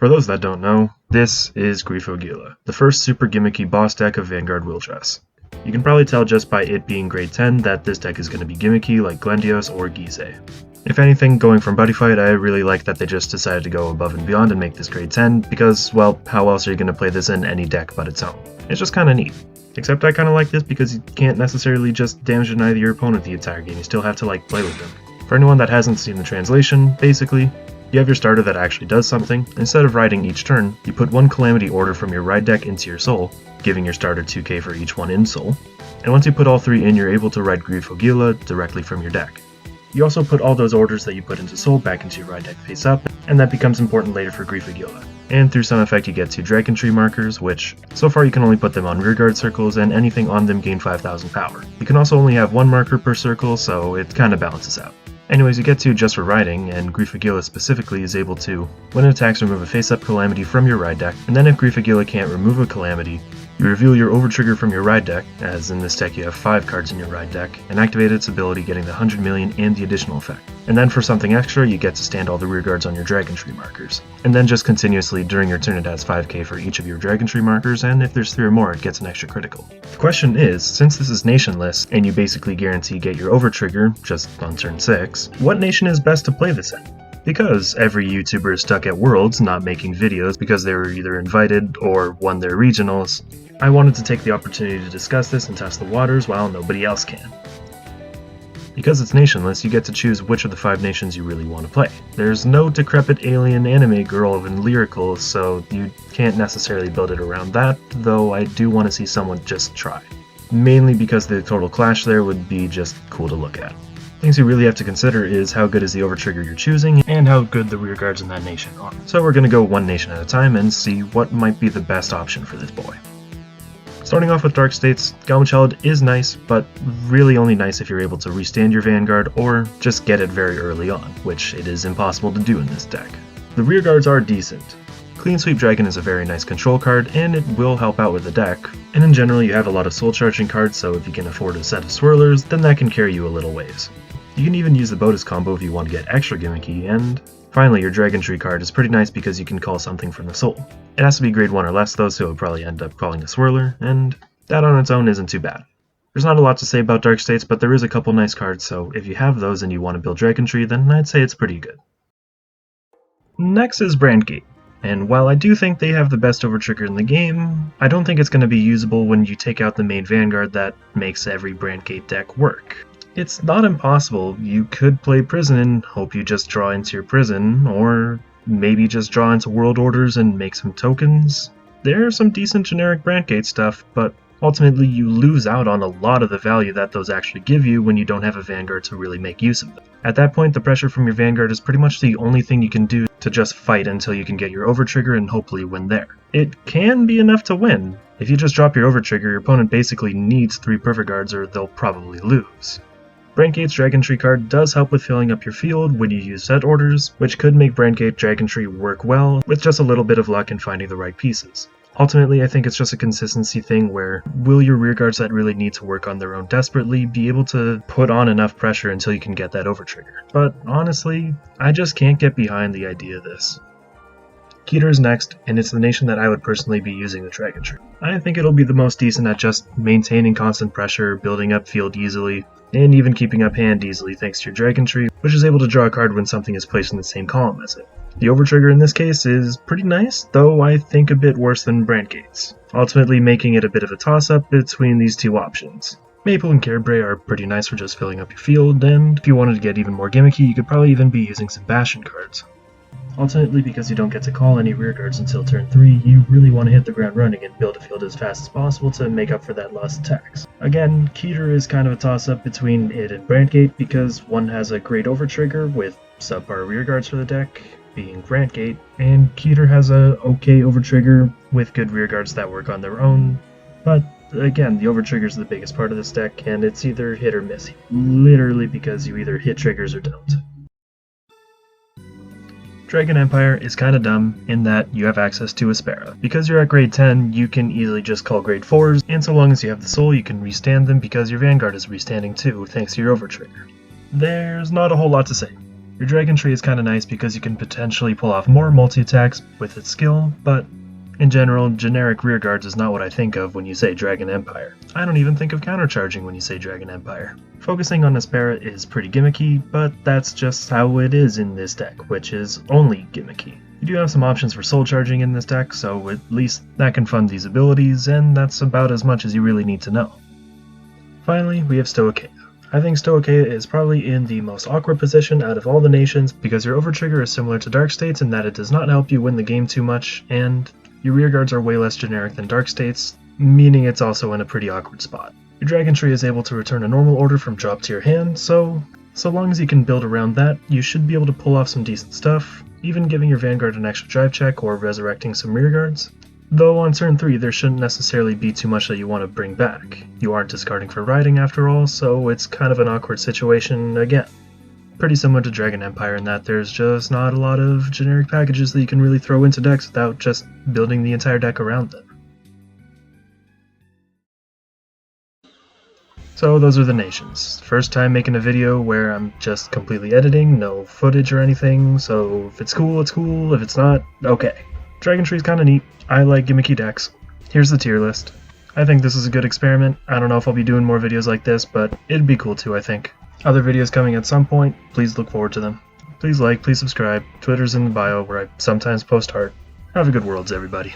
For those that don't know, this is Gila, the first super gimmicky boss deck of Vanguard Wheel Chess. You can probably tell just by it being grade 10 that this deck is going to be gimmicky like Glendios or Gizeh. If anything, going from Buddy Fight, I really like that they just decided to go above and beyond and make this grade 10 because, well, how else are you going to play this in any deck but its own? It's just kinda neat. Except I kinda like this because you can't necessarily just damage deny your opponent the entire game, you still have to play with them. For anyone that hasn't seen the translation, basically, you have your starter that actually does something. Instead of riding each turn, you put one Calamity order from your ride deck into your soul, giving your starter 2k for each one in soul. And once you put all three in, you're able to ride Gila directly from your deck. You also put all those orders that you put into soul back into your ride deck face up, and that becomes important later for Gila. And through some effect you get 2 Dragon Tree markers, which, so far you can only put them on rearguard circles, and anything on them gain 5000 power. You can also only have 1 marker per circle, so it kinda balances out. Anyways, you get 2 just for riding, and Gila specifically is able to, when it attacks, remove a face-up Calamity from your ride deck, and then if Gila can't remove a Calamity, you reveal your overtrigger from your ride deck, as in this deck you have 5 cards in your ride deck, and activate its ability getting the 100 million and the additional effect. And then for something extra, you get to stand all the rearguards on your Dragon Tree markers. And then just continuously during your turn it adds 5k for each of your Dragon Tree markers, and if there's 3 or more it gets an extra critical. The question is, since this is nationless, and you basically guarantee get your overtrigger just on turn 6, what nation is best to play this in? Because every YouTuber is stuck at Worlds not making videos because they were either invited or won their regionals, I wanted to take the opportunity to discuss this and test the waters while nobody else can. Because it's nationless, you get to choose which of the 5 nations you really want to play. There's no decrepit alien anime girl in Lyrical, so you can't necessarily build it around that, though I do want to see someone just try. Mainly because the total clash there would be just cool to look at. Things you really have to consider is how good is the overtrigger you're choosing, and how good the rearguards in that nation are. So we're going to go one nation at a time and see what might be the best option for this boy. Starting off with Dark States, Galmacheld is nice, but really only nice if you're able to restand your Vanguard or just get it very early on, which it is impossible to do in this deck. The rearguards are decent. Clean Sweep Dragon is a very nice control card, and it will help out with the deck, and in general you have a lot of soul charging cards, so if you can afford a set of swirlers, then that can carry you a little ways. You can even use the Bodus combo if you want to get extra gimmicky, and finally your Dragon Tree card is pretty nice because you can call something from the soul. It has to be grade 1 or less though, so it will probably end up calling a swirler, and that on its own isn't too bad. There's not a lot to say about Dark States, but there is a couple nice cards, so if you have those and you want to build Dragon Tree, then I'd say it's pretty good. Next is Brandgate, and while I do think they have the best overtrigger in the game, I don't think it's going to be usable when you take out the main Vanguard that makes every Brandgate deck work. It's not impossible. You could play Prison and hope you just draw into your Prison, or maybe just draw into World Orders and make some tokens. There's some decent generic Brandgate stuff, but ultimately you lose out on a lot of the value that those actually give you when you don't have a Vanguard to really make use of them. At that point, the pressure from your Vanguard is pretty much the only thing you can do to just fight until you can get your overtrigger and hopefully win there. It can be enough to win. If you just drop your overtrigger, your opponent basically needs 3 perfect guards or they'll probably lose. Brandgate's Dragon Tree card does help with filling up your field when you use set orders, which could make Brandgate Dragon Tree work well with just a little bit of luck in finding the right pieces. Ultimately, I think it's just a consistency thing where will your rearguards that really need to work on their own desperately be able to put on enough pressure until you can get that overtrigger. But honestly, I just can't get behind the idea of this. Ketter is next, and it's the nation that I would personally be using the Dragon Tree. I think it'll be the most decent at just maintaining constant pressure, building up field easily, and even keeping up hand easily thanks to your Dragon Tree, which is able to draw a card when something is placed in the same column as it. The overtrigger in this case is pretty nice, though I think a bit worse than Brandgate's, ultimately making it a bit of a toss-up between these 2 options. Maple and Carebrae are pretty nice for just filling up your field, and if you wanted to get even more gimmicky, you could probably even be using some Bastion cards. Ultimately, because you don't get to call any rearguards until turn 3, you really want to hit the ground running and build a field as fast as possible to make up for that lost attacks. Again, Ketter is kind of a toss-up between it and Brandgate because one has a great overtrigger with subpar rearguards for the deck, being Brandgate, and Ketter has a okay overtrigger with good rearguards that work on their own, but again, the overtrigger is the biggest part of this deck, and it's either hit or miss, literally because you either hit triggers or don't. Dragon Empire is kinda dumb in that you have access to Aspera. Because you're at grade 10, you can easily just call grade 4s, and so long as you have the soul, you can restand them because your Vanguard is restanding too, thanks to your overtrigger. There's not a whole lot to say. Your Dragon Tree is kinda nice because you can potentially pull off more multi-attacks with its skill, but in general, generic rearguards is not what I think of when you say Dragon Empire. I don't even think of countercharging when you say Dragon Empire. Focusing on Aspera is pretty gimmicky, but that's just how it is in this deck, which is only gimmicky. You do have some options for soul charging in this deck, so at least that can fund these abilities, and that's about as much as you really need to know. Finally, we have Stoicheia. I think Stoicheia is probably in the most awkward position out of all the nations because your overtrigger is similar to Dark States in that it does not help you win the game too much, and your rearguards are way less generic than Dark States, meaning it's also in a pretty awkward spot. Your Dragon Tree is able to return a normal order from drop to your hand, so long as you can build around that, you should be able to pull off some decent stuff, even giving your Vanguard an extra drive check or resurrecting some rearguards. Though on turn 3 there shouldn't necessarily be too much that you want to bring back. You aren't discarding for riding after all, so it's kind of an awkward situation again. Pretty similar to Dragon Empire in that there's just not a lot of generic packages that you can really throw into decks without just building the entire deck around them. So those are the nations. First time making a video where I'm just completely editing, no footage or anything, so if it's cool, it's cool, if it's not, okay. Dragon Tree's kinda neat. I like gimmicky decks. Here's the tier list. I think this is a good experiment. I don't know if I'll be doing more videos like this, but it'd be cool too, I think. Other videos coming at some point, please look forward to them. Please like, please subscribe. Twitter's in the bio where I sometimes post art. Have a good Worlds, everybody.